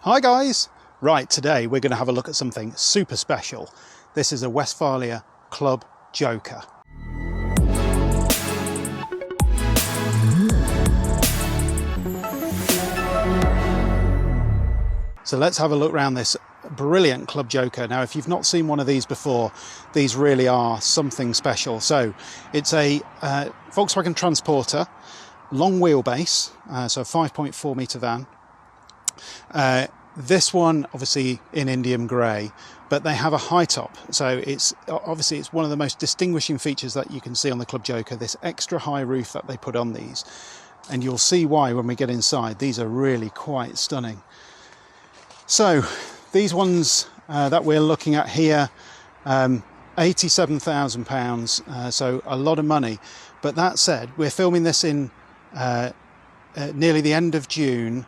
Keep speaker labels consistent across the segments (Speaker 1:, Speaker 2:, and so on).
Speaker 1: Hi guys! Right, today we're going to have a look at something super special. This is a Westfalia Club Joker. So let's have a look around this brilliant Club Joker. Now, if you've not seen one of these before, these really are something special. So it's a Volkswagen Transporter, long wheelbase, so a 5.4 metre van. This one obviously in indium grey, but they have a high top, so it's one of the most distinguishing features that you can see on the Club Joker, this extra high roof that they put on these, and you'll see why when we get inside. These are really quite stunning. So these ones that we're looking at here, £87,000, so a lot of money. But that said, we're filming this in nearly the end of June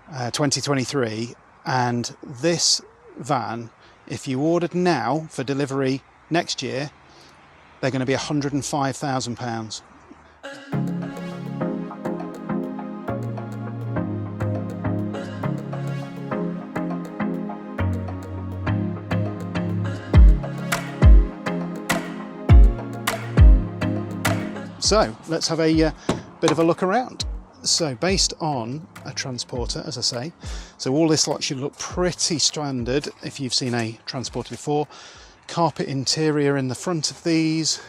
Speaker 1: 2023, and this van, if you ordered now for delivery next year, they're going to be £105,000. So let's have a bit of a look around. So based on a Transporter, as I say, so all this lot should look pretty standard if you've seen a Transporter before. Carpet interior in the front of these,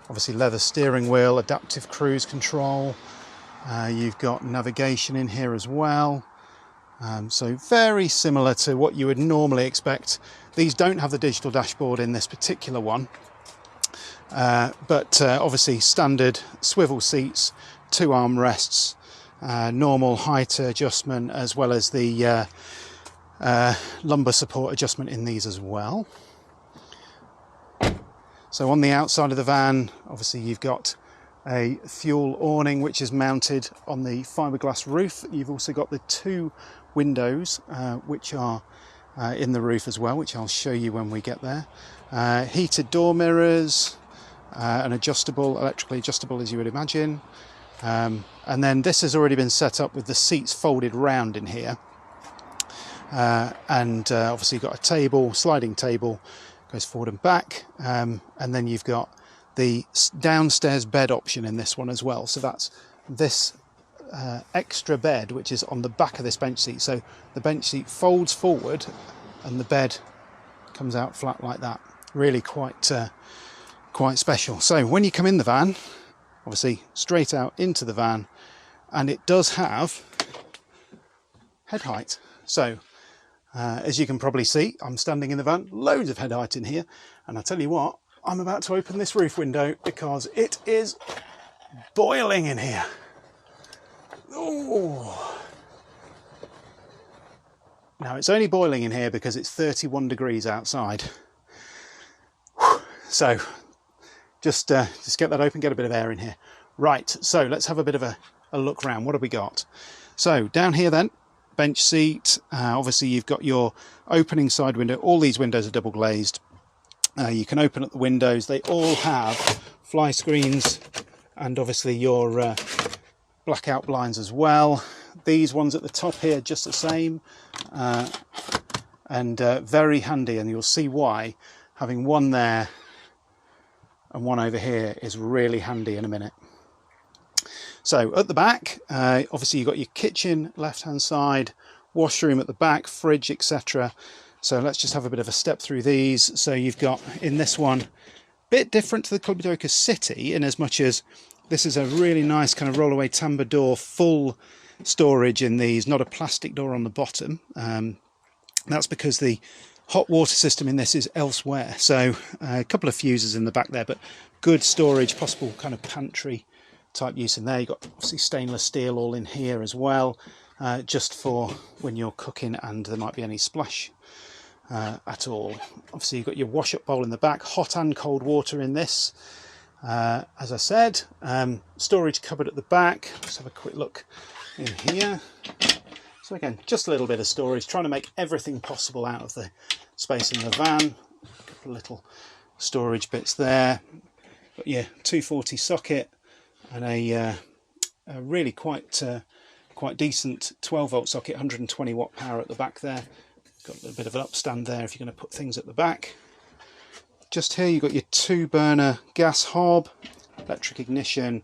Speaker 1: obviously leather steering wheel, adaptive cruise control, you've got navigation in here as well, so very similar to what you would normally expect. These don't have the digital dashboard in this particular one, but obviously standard swivel seats, 2 armrests, normal height adjustment, as well as the lumbar support adjustment in these as well. So on the outside of the van, obviously you've got a fuel awning which is mounted on the fiberglass roof. You've also got the 2 windows which are in the roof as well, which I'll show you when we get there. Heated door mirrors, and electrically adjustable as you would imagine. And then this has already been set up with the seats folded round in here, and obviously you've got a table, sliding table, goes forward and back, and then you've got the downstairs bed option in this one as well. So that's this extra bed which is on the back of this bench seat. So the bench seat folds forward and the bed comes out flat like that. Really quite special. So when you come in the van, obviously straight out into the van, and it does have head height. So as you can probably see, I'm standing in the van, loads of head height in here, and I tell you what, I'm about to open this roof window because it is boiling in here. Oh. Now it's only boiling in here because it's 31 degrees outside. So just get that open, get a bit of air in here. Right, so let's have a bit of a look around. What have we got? So down here then, bench seat. Obviously you've got your opening side window. All these windows are double glazed. You can open up the windows. They all have fly screens and obviously your blackout blinds as well. These ones at the top here, just the same, and very handy, and you'll see why having one there and one over here is really handy in a minute. So at the back, obviously you've got your kitchen left hand side, washroom at the back, fridge, etc. So let's just have a bit of a step through these. So you've got in this one, a bit different to the Club Joker City in as much as this is a really nice kind of rollaway tambour door, full storage in these, not a plastic door on the bottom. That's because the hot water system in this is elsewhere, so a couple of fuses in the back there, but good storage, possible kind of pantry type use in there. You've got obviously stainless steel all in here as well, just for when you're cooking and there might be any splash at all. Obviously you've got your wash up bowl in the back, hot and cold water in this, as I said. Storage cupboard at the back. Let's have a quick look in here. So again, just a little bit of storage, trying to make everything possible out of the space in the van. A couple of little storage bits there. Got your 240 socket and a really quite quite decent 12 volt socket, 120 watt power at the back there. Got a little bit of an upstand there if you're going to put things at the back. Just here you've got your 2-burner gas hob, electric ignition,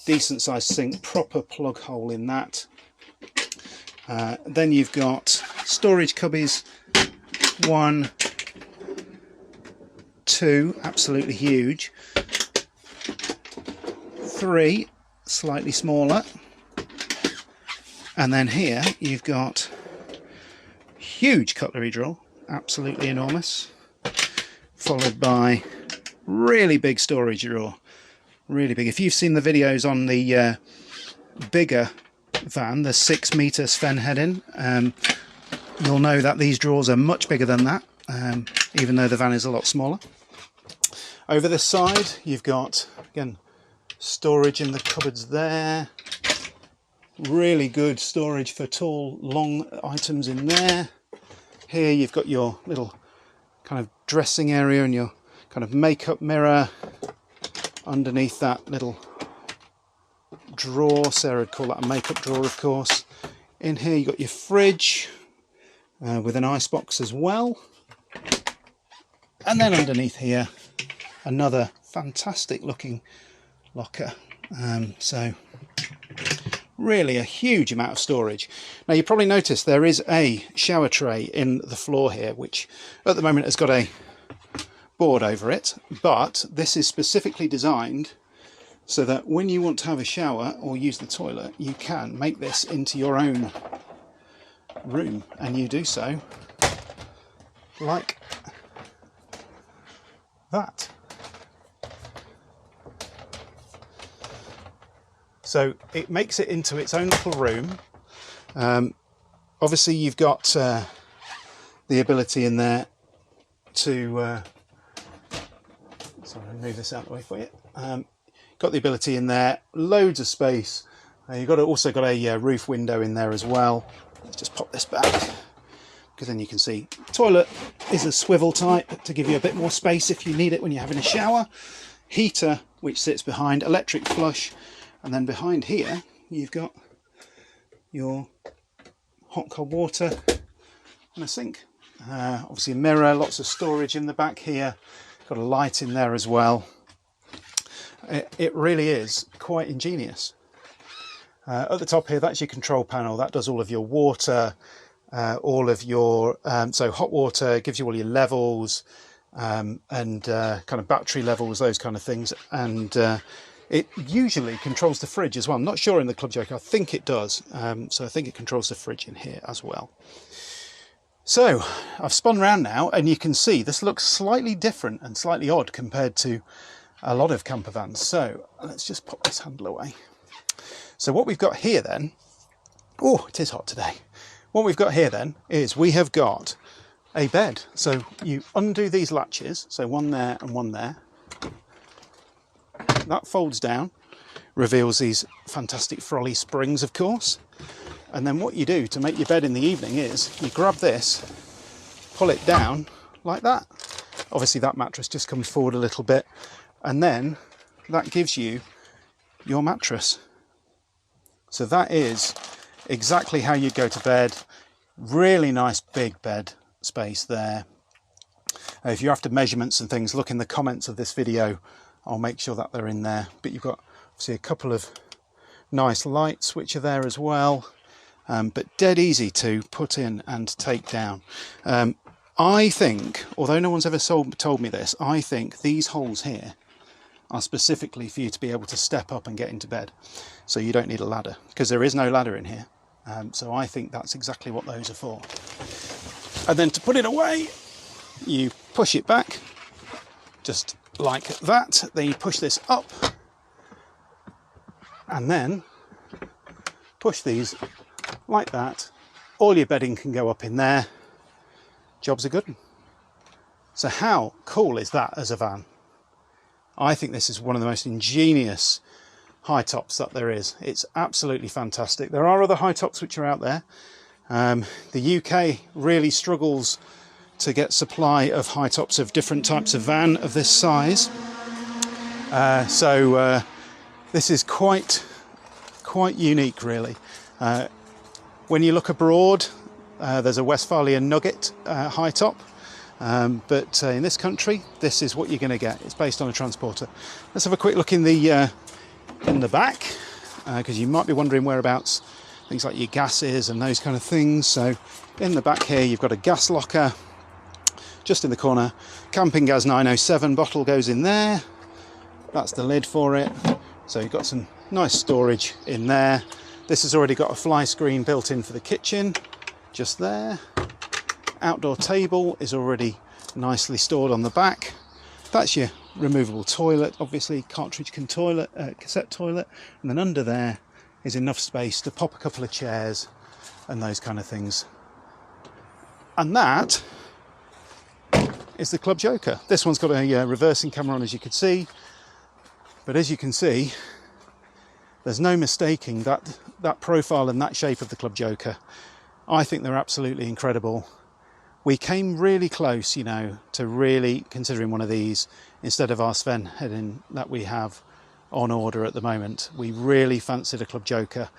Speaker 1: decent sized sink, proper plug hole in that. Then you've got storage cubbies, 1, 2, absolutely huge, 3, slightly smaller, and then here you've got huge cutlery drawer, absolutely enormous, followed by really big storage drawer, really big. If you've seen the videos on the bigger van, the 6-metre Sven heading, you'll know that these drawers are much bigger than that, even though the van is a lot smaller. Over this side you've got, again, storage in the cupboards there, really good storage for tall, long items in there. Here you've got your little kind of dressing area and your kind of makeup mirror. Underneath that little drawer, Sarah would call that a makeup drawer, of course. In here you've got your fridge with an ice box as well. And then underneath here, another fantastic looking locker. So really a huge amount of storage. Now you probably noticed there is a shower tray in the floor here, which at the moment has got a board over it, but this is specifically designed so that when you want to have a shower or use the toilet, you can make this into your own room, and you do so like that. So it makes it into its own little room. Obviously you've got the ability in there to sorry, I'll move this out of the way for you. Got the ability in there, loads of space. You've also got a roof window in there as well. Let's just pop this back, because then you can see toilet is a swivel type to give you a bit more space if you need it when you're having a shower. Heater, which sits behind, electric flush, and then behind here you've got your hot cold water and a sink. Obviously a mirror, lots of storage in the back here, got a light in there as well. It really is quite ingenious. At the top here, that's your control panel. That does all of your water, all of your so hot water gives you all your levels, and kind of battery levels, those kind of things, and it usually controls the fridge as well. I'm not sure in the Club Joker, I think it does, so I think it controls the fridge in here as well. So I've spun around now and you can see this looks slightly different and slightly odd compared to a lot of camper vans. So let's just pop this handle away. So what we've got here then, oh, it is hot today. What we've got here then is we have got a bed. So you undo these latches, so one there and one there. That folds down, reveals these fantastic Frolly springs, of course. And then what you do to make your bed in the evening is you grab this, pull it down like that. Obviously that mattress just comes forward a little bit, and then that gives you your mattress. So that is exactly how you go to bed. Really nice big bed space there. If you're after measurements and things, look in the comments of this video. I'll make sure that they're in there. But you've got obviously a couple of nice lights which are there as well. But dead easy to put in and take down. I think, although no one's ever told me this, I think these holes here are specifically for you to be able to step up and get into bed. So you don't need a ladder, because there is no ladder in here. So I think that's exactly what those are for. And then to put it away, you push it back, just like that. Then you push this up, and then push these like that. All your bedding can go up in there. Jobs are good. So how cool is that as a van? I think this is one of the most ingenious high tops that there is. It's absolutely fantastic. There are other high tops which are out there. The UK really struggles to get supply of high tops of different types of van of this size. So this is quite unique, really. When you look abroad, there's a Westfalia Nugget high top, but in this country, this is what you're going to get. It's based on a transporter. Let's have a quick look in the back, because you might be wondering whereabouts things like your gases and those kind of things. So in the back here, you've got a gas locker just in the corner. Camping gas 907 bottle goes in there. That's the lid for it. So you've got some nice storage in there. This has already got a fly screen built in for the kitchen, just there. Outdoor table is already nicely stored on the back. That's your removable toilet, obviously, cartridge cassette toilet. And then under there is enough space to pop a couple of chairs and those kind of things. And that is the Club Joker. This one's got a reversing camera on, as you can see. But as you can see, there's no mistaking that profile and that shape of the Club Joker. I think they're absolutely incredible. We came really close, you know, to really considering one of these instead of our Sven heading that we have on order at the moment. We really fancied a Club Joker.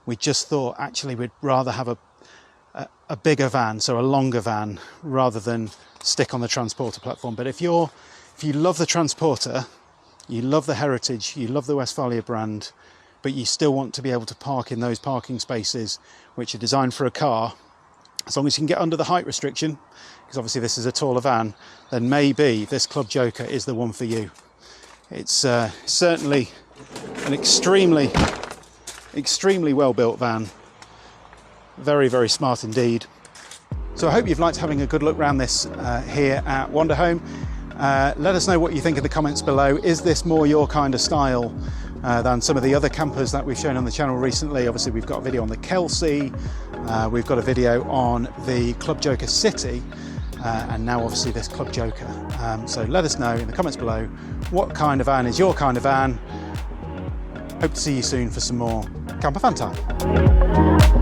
Speaker 1: We just thought actually we'd rather have a bigger van, so a longer van, rather than stick on the transporter platform. But if you love the transporter, you love the heritage, you love the Westfalia brand, but you still want to be able to park in those parking spaces which are designed for a car, as long as you can get under the height restriction, because obviously this is a taller van, then maybe this Club Joker is the one for you. It's certainly an extremely well built van. Very, very smart indeed. So I hope you've liked having a good look around this here at Wanderhome. Let us know what you think in the comments below. Is this more your kind of style than some of the other campers that we've shown on the channel recently? Obviously we've got a video on the Kelsey, we've got a video on the Club Joker City, and now obviously this Club Joker. So let us know in the comments below what kind of van is your kind of van. Hope to see you soon for some more Campervan Time.